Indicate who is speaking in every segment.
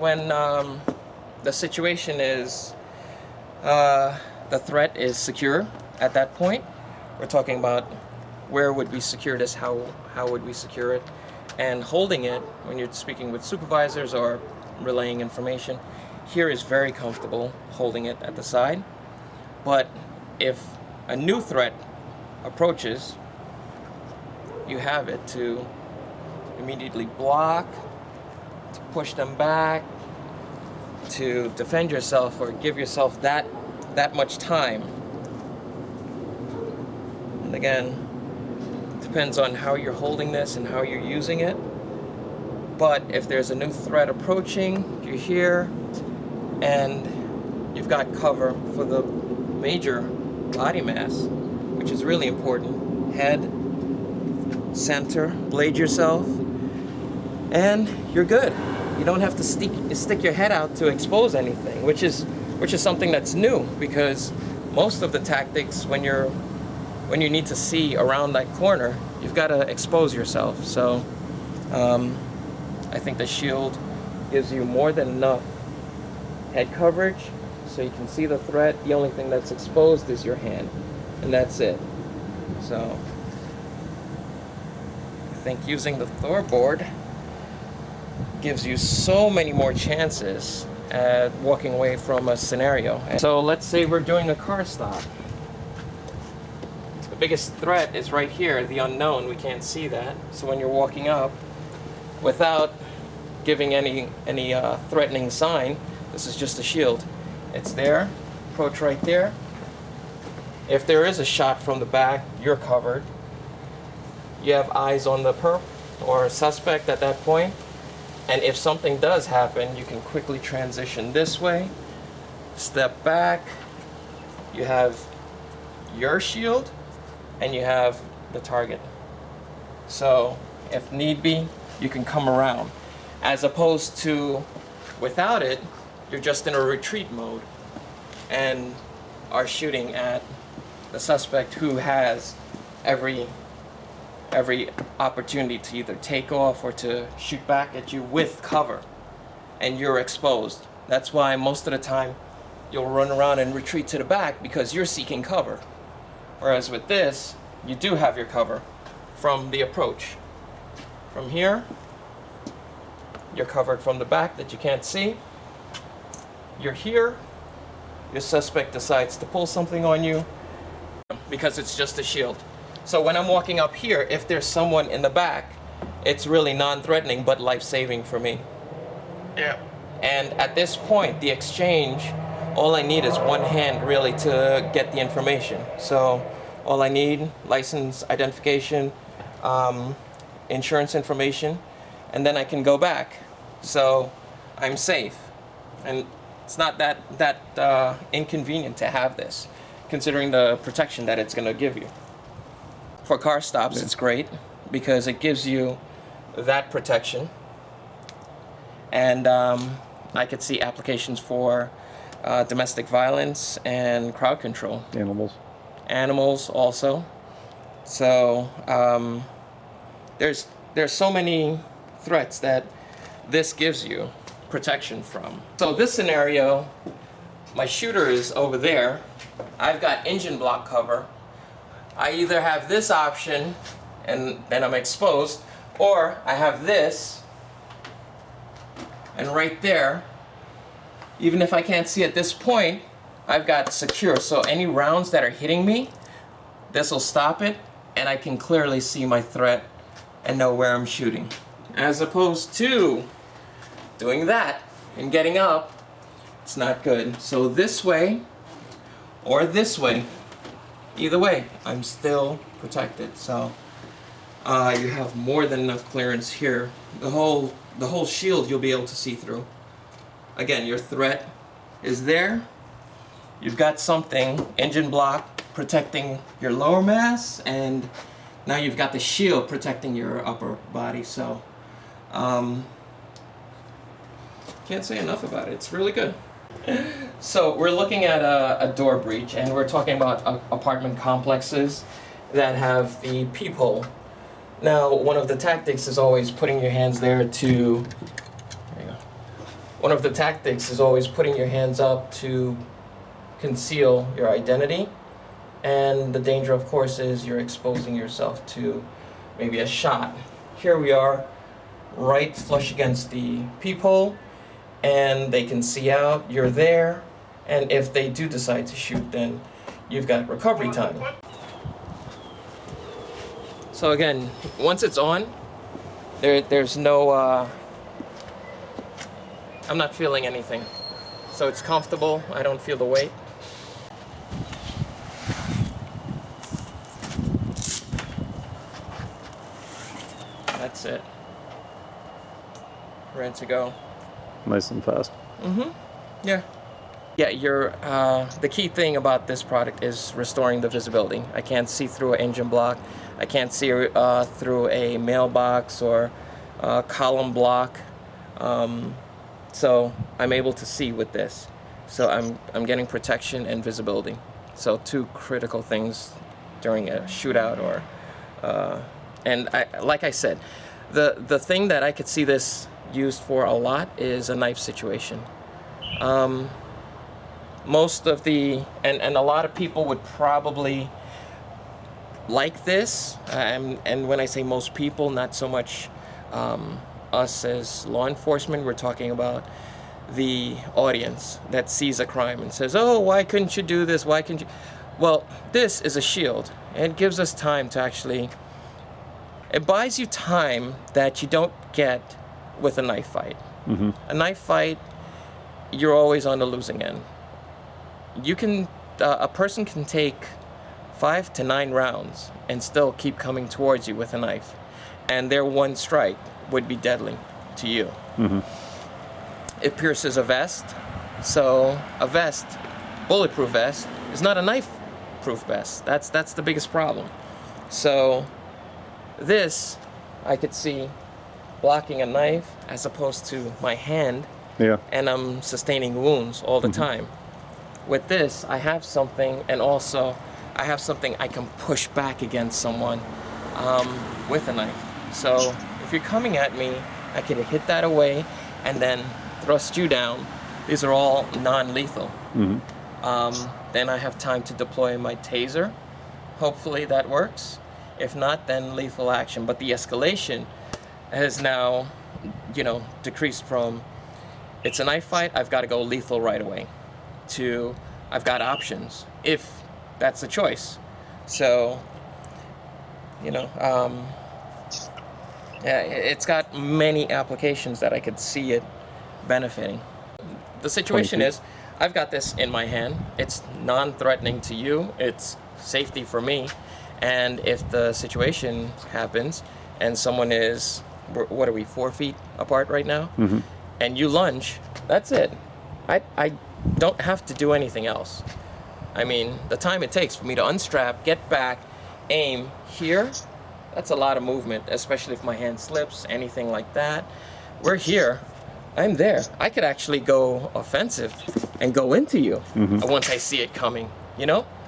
Speaker 1: when the situation is the threat is secure. At that point, we're talking about where would we secure this, how would we secure it, and holding it when you're speaking with supervisors or relaying information. Here is very comfortable holding it at the side, but if a new threat approaches, you have it to immediately block, to push them back, to defend yourself or give yourself that much time. And again, it depends on how you're holding this and how you're using it. But if there's a new threat approaching, you're here and you've got cover for the major body mass, which is really important. Head, center, blade yourself, and you're good. You don't have to stick your head out to expose anything, which is something that's new, because most of the tactics, when you need to see around that corner, you've got to expose yourself. So I think the shield gives you more than enough head coverage so you can see the threat. The only thing that's exposed is your hand, and that's it. So I think using the ThorBoard gives you so many more chances at walking away from a scenario. So let's say we're doing a car stop. The biggest threat is right here, the unknown. We can't see that. So when you're walking up, without giving any threatening sign, this is just a shield. It's there, approach right there. If there is a shot from the back, you're covered. You have eyes on the perp or suspect at that point. And if something does happen, you can quickly transition this way, step back. You have your shield and you have the target. So if need be, you can come around. As opposed to without it, you're just in a retreat mode and are shooting at the suspect, who has every opportunity to either take off or to shoot back at you with cover, and you're exposed. That's why most of the time you'll run around and retreat to the back, because you're seeking cover. Whereas with this, you do have your cover from the approach. From here, you're covered from the back that you can't see. You're here, your suspect decides to pull something on you because it's just a shield. So when I'm walking up here, if there's someone in the back, it's really non-threatening but life-saving for me.
Speaker 2: Yeah.
Speaker 1: And at this point, the exchange, all I need is one hand really to get the information. So all I need, license, identification, insurance information, and then I can go back. So I'm safe. And it's not that inconvenient to have this, considering the protection that it's going to give you. For car stops, it's great because it gives you that protection. And I could see applications for domestic violence and crowd control. Animals also. So there's so many threats that this gives you protection from. So this scenario, my shooter is over there. I've got engine block cover. I either have this option and then I'm exposed, or I have this, and right there, even if I can't see at this point, I've got secure. So any rounds that are hitting me, this will stop it, and I can clearly see my threat and know where I'm shooting. As opposed to doing that and getting up, it's not good. So this way or this way, either way, I'm still protected. So you have more than enough clearance here. The whole shield you'll be able to see through. Again, your threat is there. You've got something, engine block, protecting your lower mass, and now you've got the shield protecting your upper body. So can't say enough about it. It's really good. So we're looking at a door breach, and we're talking about apartment complexes that have the peephole. Now, one of the tactics is always putting your hands there to, there you go, one of the tactics is always putting your hands up to conceal your identity. And the danger, of course, is you're exposing yourself to maybe a shot. Here we are, right flush against the peephole, and they can see out, you're there, and if they do decide to shoot, then you've got recovery time. So again, once it's on, there's no, I'm not feeling anything. So it's comfortable, I don't feel the weight. That's it. Ready to go.
Speaker 2: Nice and fast.
Speaker 1: Yeah. Yeah, the key thing about this product is restoring the visibility. I can't see through an engine block. I can't see through a mailbox or a column block. So I'm able to see with this. So I'm getting protection and visibility. So two critical things during a shootout or, and like I said, the thing that I could see this used for a lot is a knife situation. Most of the, and a lot of people would probably like this, and when I say most people, not so much us as law enforcement, we're talking about the audience that sees a crime and says, oh, why couldn't you do this, why couldn't you? Well, this is a shield, and it gives us time to actually, it buys you time that you don't get with a knife fight. A knife fight, you're always on the losing end. You can, a person can take 5 to 9 rounds and still keep coming towards you with a knife, and their one strike would be deadly to you. It pierces a vest, so a vest, bulletproof vest, is not a knife-proof vest. That's the biggest problem. So this, I could see blocking a knife as opposed to my hand, and I'm sustaining wounds all the time. With this, I have something, and also I have something I can push back against someone with a knife. So if you're coming at me, I can hit that away and then thrust you down. These are all non-lethal. Then I have time to deploy my taser. Hopefully that works. If not, then lethal action. But the escalation has now, decreased from, it's a knife fight, I've got to go lethal right away, to I've got options, if that's the choice. So, yeah, it's got many applications that I could see it benefiting. The situation is, I've got this in my hand. It's non-threatening to you. It's safety for me. And if the situation happens and someone is, what are we, 4 feet apart right now? And you lunge, that's it. I don't have to do anything else. I mean, the time it takes for me to unstrap, get back, aim here, that's a lot of movement, especially if my hand slips, anything like that. We're here, I'm there. I could actually go offensive and go into you once I see it coming,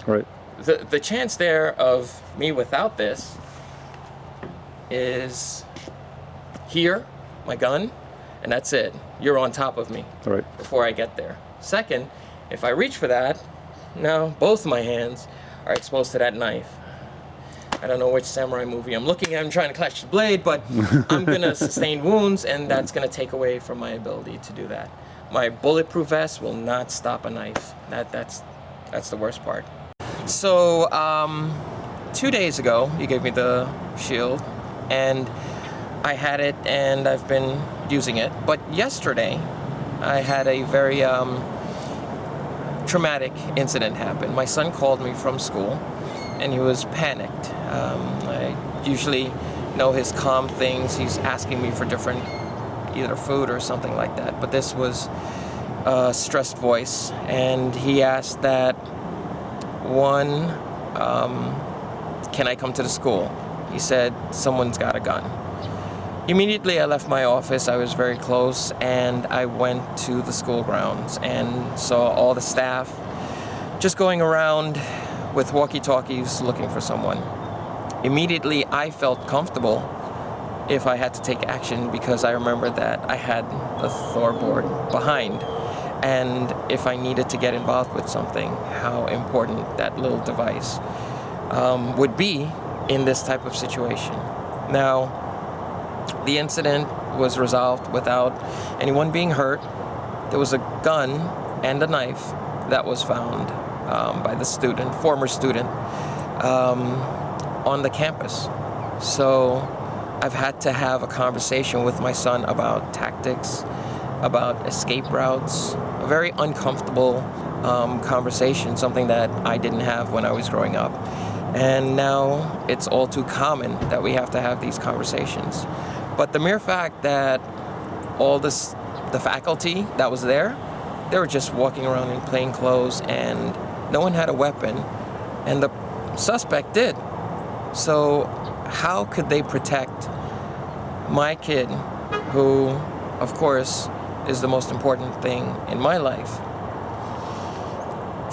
Speaker 2: Right.
Speaker 1: The chance there of me without this is here, my gun, and that's it. You're on top of me before I get there. Second, if I reach for that, now both my hands are exposed to that knife. I don't know which samurai movie I'm looking at. I'm trying to clutch the blade, but I'm gonna sustain wounds, and that's gonna take away from my ability to do that. My bulletproof vest will not stop a knife. That's the worst part. So 2 days ago, you gave me the shield, and I had it, and I've been using it. But yesterday, I had a very traumatic incident happen. My son called me from school, and he was panicked. I usually know his calm things. He's asking me for different, either food or something like that. But this was a stressed voice, and he asked that, one, can I come to the school? He said, someone's got a gun. Immediately I left my office. I was very close, and I went to the school grounds and saw all the staff just going around with walkie-talkies looking for someone. Immediately I felt comfortable if I had to take action, because I remember that I had the ThorBoard behind, and if I needed to get involved with something, how important that little device would be in this type of situation. Now, the incident was resolved without anyone being hurt. There was a gun and a knife that was found by the student, former student, on the campus. So I've had to have a conversation with my son about tactics, about escape routes, a very uncomfortable conversation, something that I didn't have when I was growing up. And now it's all too common that we have to have these conversations. But the mere fact that the faculty that was there, they were just walking around in plain clothes and no one had a weapon, and the suspect did. So how could they protect my kid, who, of course, is the most important thing in my life,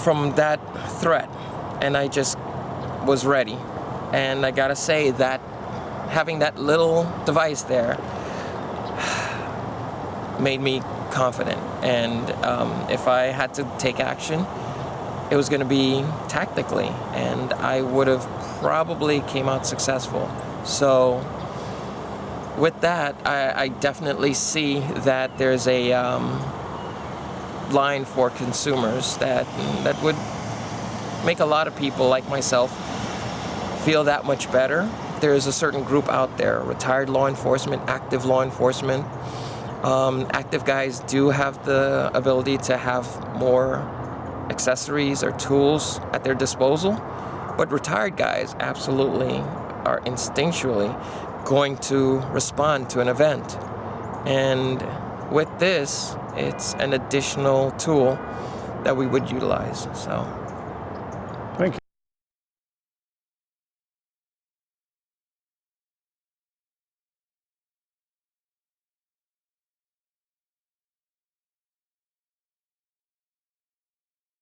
Speaker 1: from that threat? And I just was ready. And I gotta say that having that little device there made me confident. And if I had to take action, it was going to be tactically, and I would have probably came out successful. So with that, I definitely see that there's a line for consumers that would make a lot of people like myself feel that much better. There is a certain group out there, retired law enforcement, active law enforcement. Active guys do have the ability to have more accessories or tools at their disposal, but retired guys absolutely are instinctually going to respond to an event. And with this, it's an additional tool that we would utilize. So